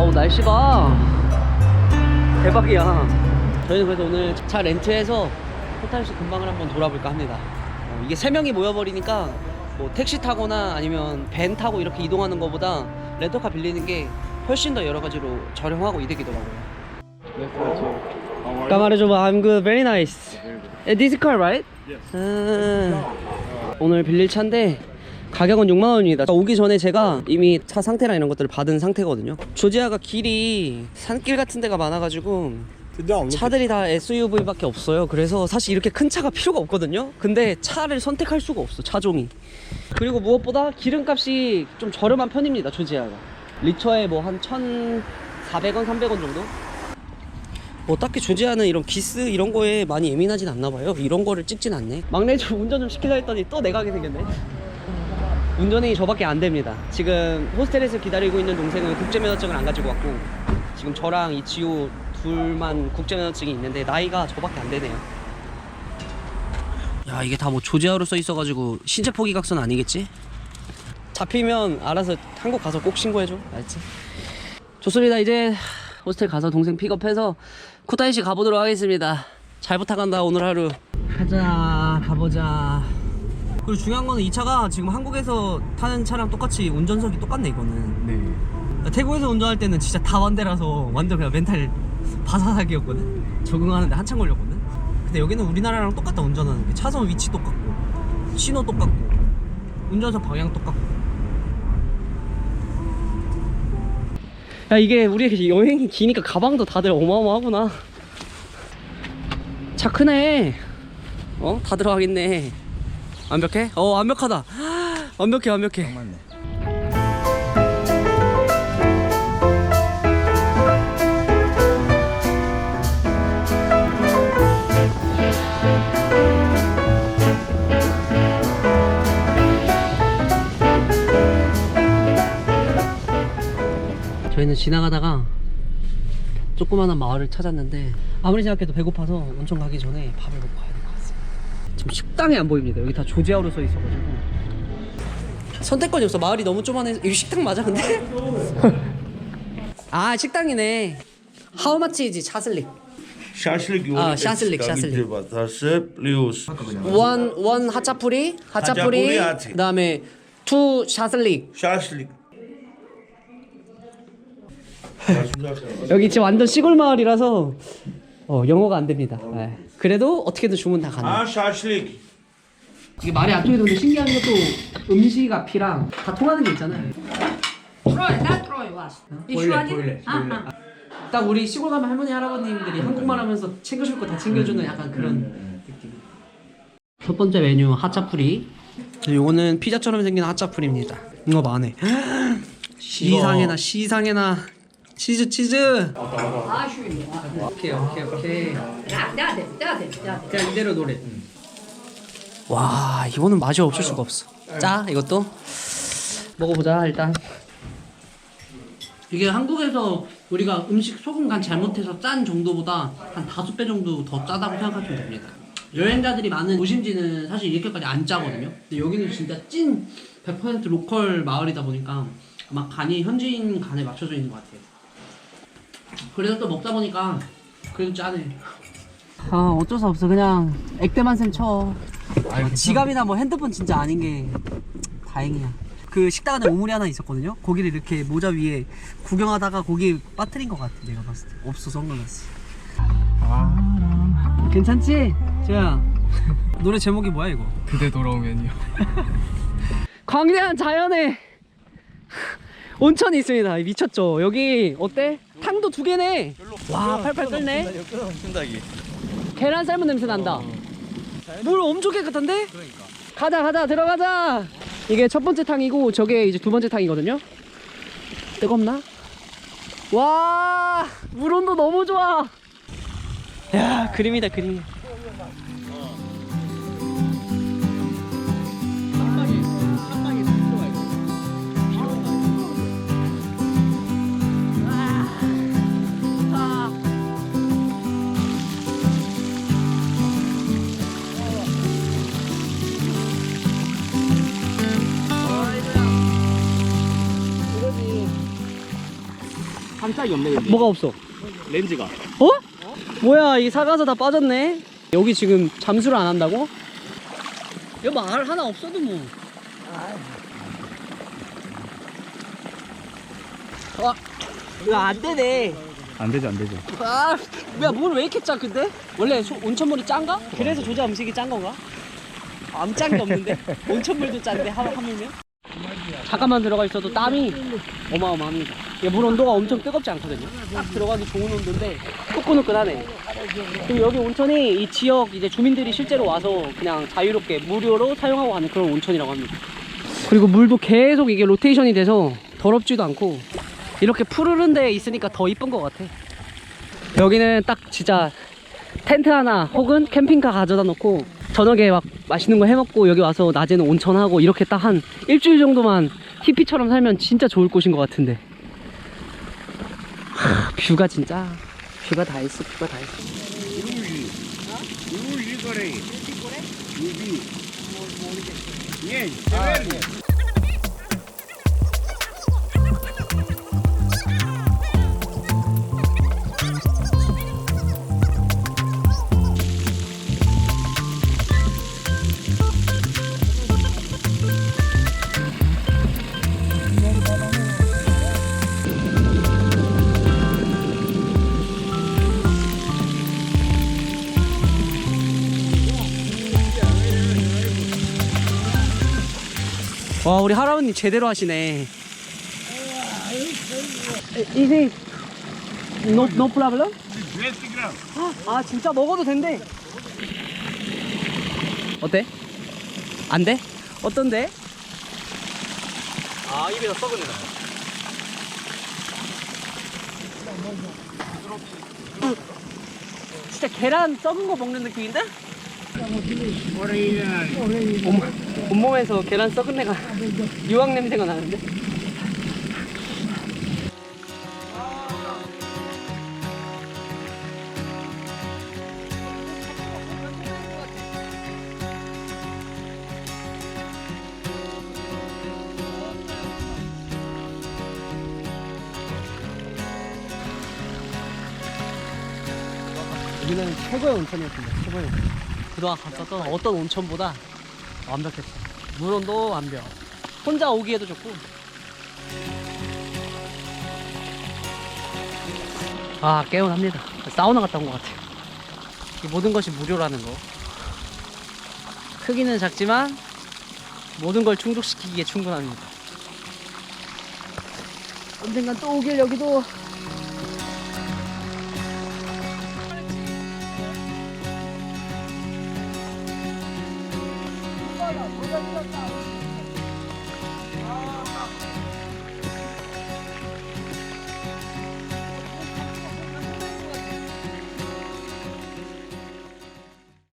와우, 날씨가 대박이야. 저희는 그래서 오늘 차 렌트해서 코타이시 근방을 한번 돌아볼까 합니다. 이게 3명이 모여버리니까 뭐 택시 타거나 아니면 밴 타고 이렇게 이동하는 것보다 렌터카 빌리는 게 훨씬 더 여러 가지로 저렴하고 이득이더라고요. 아까 말해줘봐. I'm good, very nice. This car, right? Yes. 오늘 빌릴 차인데 가격은 6만원입니다. 오기 전에 제가 이미 차 상태랑 이런 것들을 받은 상태거든요. 조지아가 길이 산길 같은 데가 많아가지고 차들이 다 SUV 밖에 없어요. 그래서 사실 이렇게 큰 차가 필요가 없거든요. 근데 차를 선택할 수가 없어, 차종이. 그리고 무엇보다 기름값이 좀 저렴한 편입니다, 조지아가. 리터에 뭐 한 1,400원, 300원 정도? 뭐 딱히 조지아는 이런 기스 이런 거에 많이 예민하진 않나 봐요. 이런 거를 찍진 않네. 막내 좀 운전 좀 시키려 했더니 또 내가 하게 생겼네. 운전이 저밖에 안 됩니다. 지금 호스텔에서 기다리고 있는 동생은 국제면허증을 안 가지고 왔고, 지금 저랑 이 지호 둘만 국제면허증이 있는데 나이가 저밖에 안 되네요. 야, 이게 다 뭐 조지아로 써 있어가지고 신체 포기각서는 아니겠지? 잡히면 알아서 한국 가서 꼭 신고해줘. 알지? 좋습니다. 이제 호스텔 가서 동생 픽업해서 코타이시 가보도록 하겠습니다. 잘 부탁한다, 오늘 하루. 가자, 가보자. 그리고 중요한 거는 이 차가 지금 한국에서 타는 차랑 똑같이 운전석이 똑같네, 이거는. 네. 태국에서 운전할 때는 진짜 다 완대라서 완전 그냥 멘탈 바사삭이었거든. 적응하는데 한참 걸렸거든. 근데 여기는 우리나라랑 똑같다, 운전하는 게. 차선 위치 똑같고, 신호 똑같고, 운전석 방향 똑같고. 야, 이게 우리 여행이 기니까 가방도 다들 어마어마하구나. 차 크네. 다 들어가겠네. 완벽해? 완벽하다. 완벽해, 완벽해. 맞네. 저희는 지나가다가 조그마한 마을을 찾았는데 아무리 생각해도 배고파서 온천 가기 전에 밥을 먹고 가야 될 것 같습니다. 지금 식당이 안 보입니다. 여기 다 조지아로 써 있어가지고 선택권이 없어. 마을이 너무 쪼만해서. 이거 식당 맞아 근데? 아, 식당이네. How much is 샤슬릭? Şaşlık 아, 샤슬릭, 샤슬릭. 원 하차푸리, 하차푸리, 하치. 그다음에 투 샤슬릭. Şaşlık. 여기 지금 완전 시골 마을이라서 영어가 안 됩니다. 네. 그래도 어떻게든 주문 다 가능. Ha şaşlık. 이게 말이 안 통해도 근데 신기한 것도 음식 앞이랑 다 통하는 게 있잖아요. Troy, not Troy was. 보일래, 보일래. 딱 우리 시골 가면 할머니 할아버님들이 한국말 하면서 챙겨줄 거 다 챙겨주는 약간 그런 느낌. 첫 번째 메뉴 하차푸리. 요거는 피자처럼 생긴 하차푸리입니다. 이거 많네. 시상해나 시상해나. 치즈. Ah, sure. 오케이. That. 그냥 이대로 노래. 와, 이거는 맛이 없을 수가 없어. 짜, 이것도 먹어보자. 일단 이게 한국에서 우리가 음식 소금 간 잘못해서 짠 정도보다 한 5배 정도 더 짜다고 생각하시면 됩니다. 여행자들이 많은 도심지는 사실 이렇게까지 안 짜거든요. 근데 여기는 진짜 찐 100% 로컬 마을이다 보니까 아마 간이 현지인 간에 맞춰져 있는 것 같아요. 그래서 또 먹다 보니까 그래도 짜네. 아, 어쩔 수 없어. 그냥 액땜한셈 쳐. 지갑이나 뭐 핸드폰 진짜 아닌 게 다행이야. 그 식당 안에 우물이 하나 있었거든요. 거기를 이렇게 모자 위에 구경하다가 거기 빠뜨린 것 같아. 내가 봤을 때 없어. 선글라스. 괜찮지? 재야. 노래 제목이 뭐야 이거? 그대 돌아오면요. 광대한 자연에 온천이 있습니다. 미쳤죠? 여기 어때? 탕도 2개네. 와, 팔팔 끓네. 계란 삶은 냄새 난다. 물 엄청 깨끗한데? 그러니까. 가자, 들어가자. 이게 첫 번째 탕이고 저게 이제 두 번째 탕이거든요. 뜨겁나? 와, 물 온도 너무 좋아. 야, 그림이다, 그림. 깜짝이 없네 근데. 뭐가 없어? 렌즈가. 어? 뭐야 이 사가서 다 빠졌네. 여기 지금 잠수를 안 한다고? 여기 말 하나 없어도 뭐. 아, 이거 안 되네. 안 되죠. 아, 야, 물 왜 이렇게 짜, 근데? 원래 온천물이 짠가? 그래서 조자 음식이 짠 건가? 안 짠 게 없는데? 온천물도 짠데, 하물면? 잠깐만 들어가 있어도 땀이 어마어마합니다. 이게 물 온도가 엄청 뜨겁지 않거든요. 딱 들어가기 좋은 온도인데, 후끈후끈하네. 그리고 여기 온천이 이 지역 이제 주민들이 실제로 와서 그냥 자유롭게 무료로 사용하고 가는 그런 온천이라고 합니다. 그리고 물도 계속 이게 로테이션이 돼서 더럽지도 않고, 이렇게 푸르른 데 있으니까 더 이쁜 것 같아. 여기는 딱 진짜 텐트 하나 혹은 캠핑카 가져다 놓고 저녁에 막 맛있는 거 해먹고 여기 와서 낮에는 온천하고 이렇게 딱 한 일주일 정도만 히피처럼 살면 진짜 좋을 곳인 것 같은데. 뷰가 진짜 뷰가 다 있어. 뷰가 다 있어. 와, 우리 할아버님 제대로 하시네. 이제 no problem? 200g. 아, 진짜 먹어도 된대. 어때? 안 돼? 어떤데? 아 입에서 썩은 애다. 진짜 계란 썩은 거 먹는 느낌인데? 온몸에서 계란 썩은 내가 유황 냄새가 나는데? 여기는 최고의 온천이었습니다. 최고의 온천. 그동안 갔었던 어떤 온천보다 완벽했어. 물온도 완벽. 혼자 오기에도 좋고. 아, 개운합니다. 사우나 갔다 온 것 같아요. 이 모든 것이 무료라는 거. 크기는 작지만 모든 걸 충족시키기에 충분합니다. 언젠간 또 오길 여기도. 아,